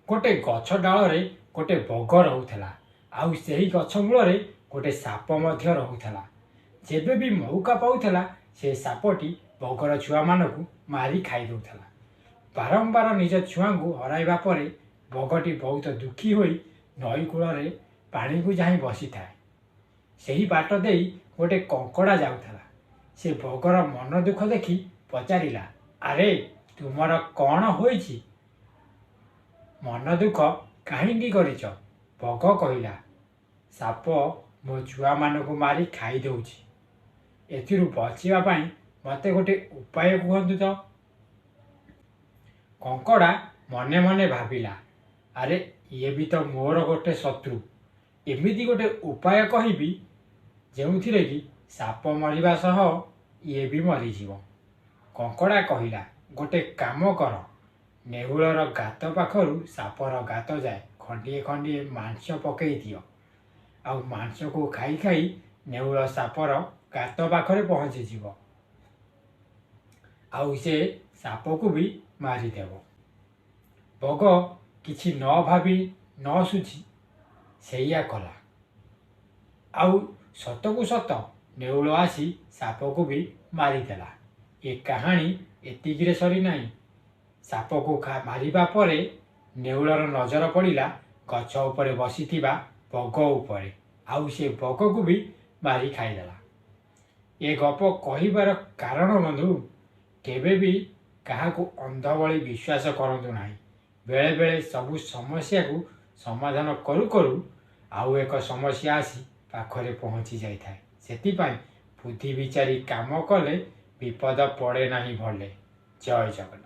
गोटे गछ डाल गोटे बग रोला आउ से गछ मूल गोटे साप रोला। जेबे भी मौका पाउला से सापटी बगर छुआ मानू मारी खाई दौला। बारंबार निज छुआ को हराइबा परे बगटी बहुत दुखी होई नई कूल पानी को जाई बसी थाए। सही बाट दे गोटे कंकड़ा जाऊला। से बगर मन दुख देखी पचारिला, अरे तुमर कौन होइछि? मन दुख कहीं करिछ? बग कहिला, साप मो छुआ मानू मारी खाई दउछि। एथिरु बचिबा पाई मते गोटे उपाय कहतु तो। कंकड़ा मने मने भाविला, अरे ये भी तो मोर गोटे शत्रु, एमिति गोटे उपाय कहबी जो कि साप मरिबा सह ये भी मरीज। कंकड़ा कहिला, गोटे काम कर, नेहुलर गात पाखरु सापर गात जाए खंडिए खंडिए मांस पकई दियो। आउ मांस को खाई खाई नेहुल सापर गात पाखरे पहुँची जीव। आउ से साप को भी मारिदेव। बग किछि न भावी न सुझी सेया कला। आउ सतकु सत नेउल आसी साप को भी मारिदेला। ये कहानी एतिकिरे सरी नहीं। साप को मारिबा परे नेउलर नजर पड़िला गछ उपरे बसिथिबा बग उपरे। आउ से बग को भी मारी खाईदेला। ये गप कहिबार कारण बंधु, केबे भी काहाकू अंध भली विश्वास करंतु नाही। बेले बेले सबु समस्या को समाधान करू करू आउ एक समस्या आसी पाखरे पहुँची जाई थाए। सेतिपाई बुद्धि विचारी काम कले विपद पड़े नाही भले। जय जगन्नाथ।